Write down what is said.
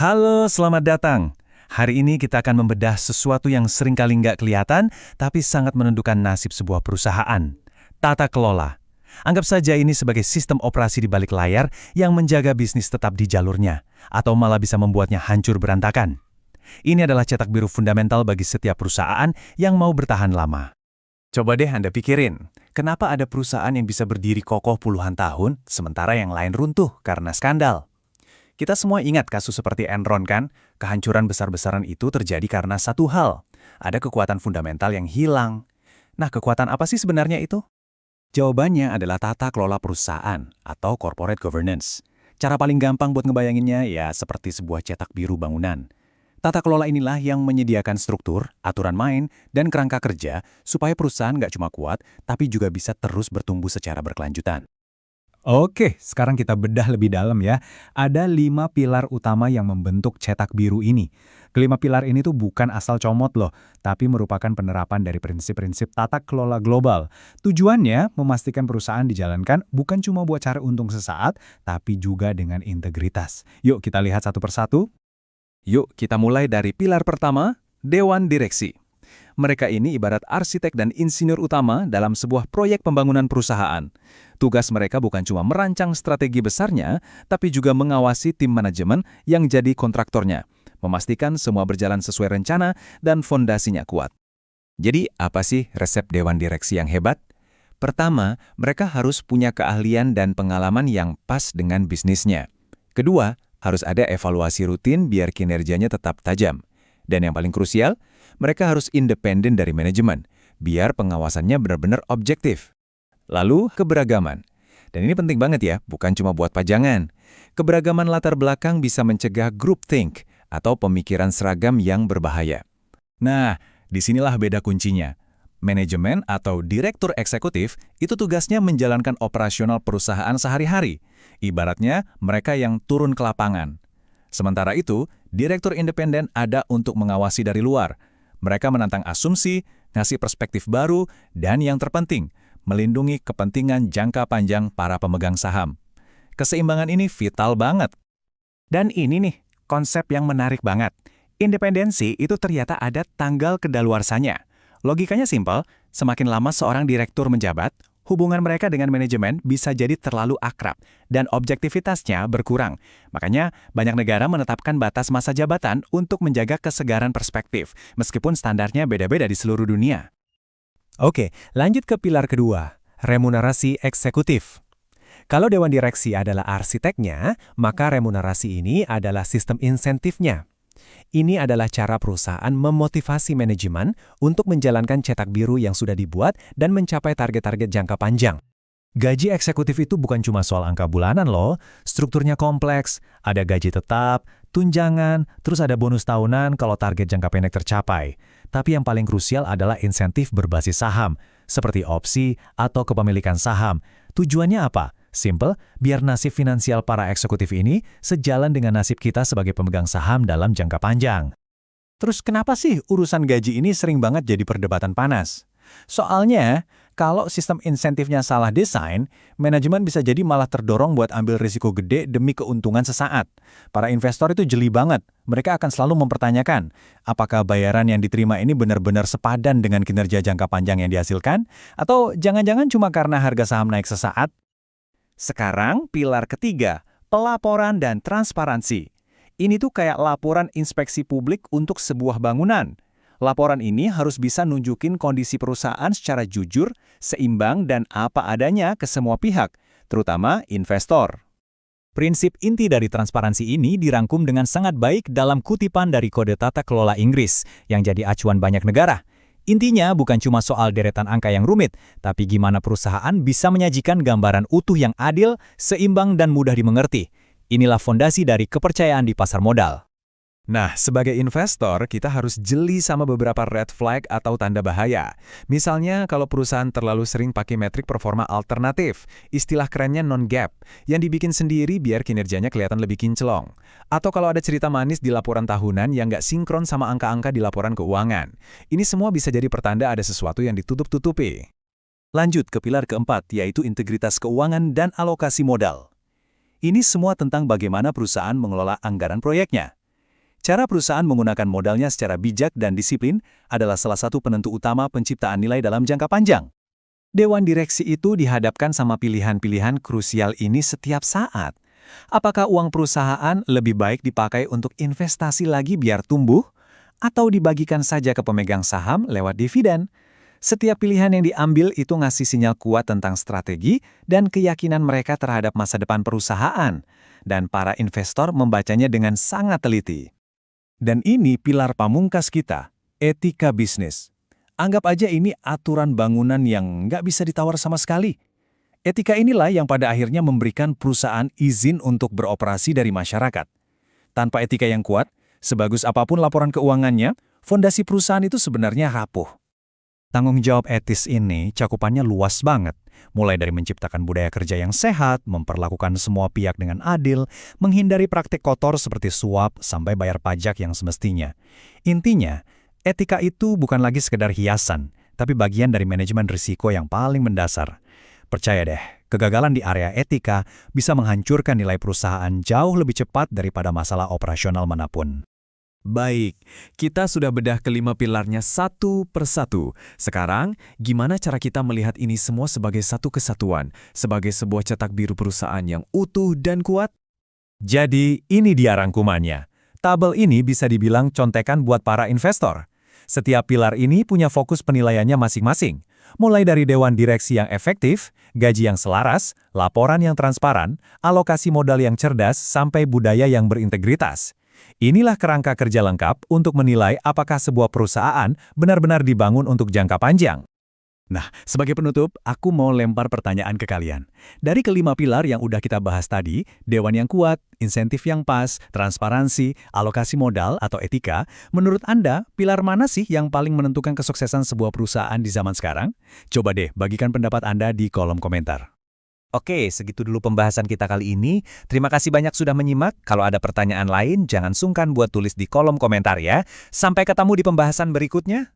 Halo, selamat datang. Hari ini kita akan membedah sesuatu yang seringkali nggak kelihatan, tapi sangat menentukan nasib sebuah perusahaan. Tata kelola. Anggap saja ini sebagai sistem operasi di balik layar yang menjaga bisnis tetap di jalurnya, atau malah bisa membuatnya hancur berantakan. Ini adalah cetak biru fundamental bagi setiap perusahaan yang mau bertahan lama. Coba deh Anda pikirin, kenapa ada perusahaan yang bisa berdiri kokoh puluhan tahun, sementara yang lain runtuh karena skandal? Kita semua ingat kasus seperti Enron kan? Kehancuran besar-besaran itu terjadi karena satu hal. Ada kekuatan fundamental yang hilang. Nah, kekuatan apa sih sebenarnya itu? Jawabannya adalah tata kelola perusahaan atau corporate governance. Cara paling gampang buat ngebayanginnya ya seperti sebuah cetak biru bangunan. Tata kelola inilah yang menyediakan struktur, aturan main, dan kerangka kerja supaya perusahaan nggak cuma kuat, tapi juga bisa terus bertumbuh secara berkelanjutan. Oke, sekarang kita bedah lebih dalam ya. Ada 5 pilar utama yang membentuk cetak biru ini. Kelima pilar ini tuh bukan asal comot loh, tapi merupakan penerapan dari prinsip-prinsip tata kelola global. Tujuannya memastikan perusahaan dijalankan bukan cuma buat cari untung sesaat, tapi juga dengan integritas. Yuk kita lihat satu persatu. Yuk kita mulai dari pilar pertama, Dewan Direksi. Mereka ini ibarat arsitek dan insinyur utama dalam sebuah proyek pembangunan perusahaan. Tugas mereka bukan cuma merancang strategi besarnya, tapi juga mengawasi tim manajemen yang jadi kontraktornya, memastikan semua berjalan sesuai rencana dan fondasinya kuat. Jadi, apa sih resep Dewan Direksi yang hebat? Pertama, mereka harus punya keahlian dan pengalaman yang pas dengan bisnisnya. Kedua, harus ada evaluasi rutin biar kinerjanya tetap tajam. Dan yang paling krusial, mereka harus independen dari manajemen, biar pengawasannya benar-benar objektif. Lalu, keberagaman. Dan ini penting banget ya, bukan cuma buat pajangan. Keberagaman latar belakang bisa mencegah groupthink atau pemikiran seragam yang berbahaya. Nah, disinilah beda kuncinya. Manajemen atau direktur eksekutif itu tugasnya menjalankan operasional perusahaan sehari-hari. Ibaratnya, mereka yang turun ke lapangan. Sementara itu, direktur independen ada untuk mengawasi dari luar. Mereka menantang asumsi, ngasih perspektif baru, dan yang terpenting, melindungi kepentingan jangka panjang para pemegang saham. Keseimbangan ini vital banget. Dan ini nih, konsep yang menarik banget. Independensi itu ternyata ada tanggal kedaluarsanya. Logikanya simpel, semakin lama seorang direktur menjabat, hubungan mereka dengan manajemen bisa jadi terlalu akrab dan objektivitasnya berkurang. Makanya, banyak negara menetapkan batas masa jabatan untuk menjaga kesegaran perspektif, meskipun standarnya beda-beda di seluruh dunia. Oke, lanjut ke pilar kedua, remunerasi eksekutif. Kalau Dewan Direksi adalah arsiteknya, maka remunerasi ini adalah sistem insentifnya. Ini adalah cara perusahaan memotivasi manajemen untuk menjalankan cetak biru yang sudah dibuat dan mencapai target-target jangka panjang. Gaji eksekutif itu bukan cuma soal angka bulanan loh, strukturnya kompleks, ada gaji tetap, tunjangan, terus ada bonus tahunan kalau target jangka pendek tercapai. Tapi yang paling krusial adalah insentif berbasis saham, seperti opsi atau kepemilikan saham. Tujuannya apa? Simple, biar nasib finansial para eksekutif ini sejalan dengan nasib kita sebagai pemegang saham dalam jangka panjang. Terus kenapa sih urusan gaji ini sering banget jadi perdebatan panas? Soalnya, kalau sistem insentifnya salah desain, manajemen bisa jadi malah terdorong buat ambil risiko gede demi keuntungan sesaat. Para investor itu jeli banget. Mereka akan selalu mempertanyakan, apakah bayaran yang diterima ini benar-benar sepadan dengan kinerja jangka panjang yang dihasilkan? Atau jangan-jangan cuma karena harga saham naik sesaat? Sekarang, pilar ketiga, pelaporan dan transparansi. Ini tuh kayak laporan inspeksi publik untuk sebuah bangunan. Laporan ini harus bisa nunjukin kondisi perusahaan secara jujur, seimbang, dan apa adanya ke semua pihak, terutama investor. Prinsip inti dari transparansi ini dirangkum dengan sangat baik dalam kutipan dari Kode Tata Kelola Inggris, yang jadi acuan banyak negara. Intinya bukan cuma soal deretan angka yang rumit, tapi gimana perusahaan bisa menyajikan gambaran utuh yang adil, seimbang, dan mudah dimengerti. Inilah fondasi dari kepercayaan di pasar modal. Nah, sebagai investor, kita harus jeli sama beberapa red flag atau tanda bahaya. Misalnya, kalau perusahaan terlalu sering pakai metrik performa alternatif, istilah kerennya non-GAAP, yang dibikin sendiri biar kinerjanya kelihatan lebih kinclong. Atau kalau ada cerita manis di laporan tahunan yang nggak sinkron sama angka-angka di laporan keuangan. Ini semua bisa jadi pertanda ada sesuatu yang ditutup-tutupi. Lanjut ke pilar keempat, yaitu integritas keuangan dan alokasi modal. Ini semua tentang bagaimana perusahaan mengelola anggaran proyeknya. Cara perusahaan menggunakan modalnya secara bijak dan disiplin adalah salah satu penentu utama penciptaan nilai dalam jangka panjang. Dewan direksi itu dihadapkan sama pilihan-pilihan krusial ini setiap saat. Apakah uang perusahaan lebih baik dipakai untuk investasi lagi biar tumbuh, atau dibagikan saja ke pemegang saham lewat dividen? Setiap pilihan yang diambil itu ngasih sinyal kuat tentang strategi dan keyakinan mereka terhadap masa depan perusahaan, dan para investor membacanya dengan sangat teliti. Dan ini pilar pamungkas kita, etika bisnis. Anggap aja ini aturan bangunan yang nggak bisa ditawar sama sekali. Etika inilah yang pada akhirnya memberikan perusahaan izin untuk beroperasi dari masyarakat. Tanpa etika yang kuat, sebagus apapun laporan keuangannya, fondasi perusahaan itu sebenarnya rapuh. Tanggung jawab etis ini cakupannya luas banget, mulai dari menciptakan budaya kerja yang sehat, memperlakukan semua pihak dengan adil, menghindari praktik kotor seperti suap, sampai bayar pajak yang semestinya. Intinya, etika itu bukan lagi sekedar hiasan, tapi bagian dari manajemen risiko yang paling mendasar. Percaya deh, kegagalan di area etika bisa menghancurkan nilai perusahaan jauh lebih cepat daripada masalah operasional manapun. Baik, kita sudah bedah kelima pilarnya satu persatu. Sekarang, gimana cara kita melihat ini semua sebagai satu kesatuan, sebagai sebuah cetak biru perusahaan yang utuh dan kuat? Jadi, ini dia rangkumannya. Tabel ini bisa dibilang contekan buat para investor. Setiap pilar ini punya fokus penilaiannya masing-masing. Mulai dari dewan direksi yang efektif, gaji yang selaras, laporan yang transparan, alokasi modal yang cerdas, sampai budaya yang berintegritas. Inilah kerangka kerja lengkap untuk menilai apakah sebuah perusahaan benar-benar dibangun untuk jangka panjang. Nah, sebagai penutup, aku mau lempar pertanyaan ke kalian. Dari kelima pilar yang udah kita bahas tadi, dewan yang kuat, insentif yang pas, transparansi, alokasi modal atau etika, menurut Anda, pilar mana sih yang paling menentukan kesuksesan sebuah perusahaan di zaman sekarang? Coba deh, bagikan pendapat Anda di kolom komentar. Oke, segitu dulu pembahasan kita kali ini. Terima kasih banyak sudah menyimak. Kalau ada pertanyaan lain, jangan sungkan buat tulis di kolom komentar ya. Sampai ketemu di pembahasan berikutnya.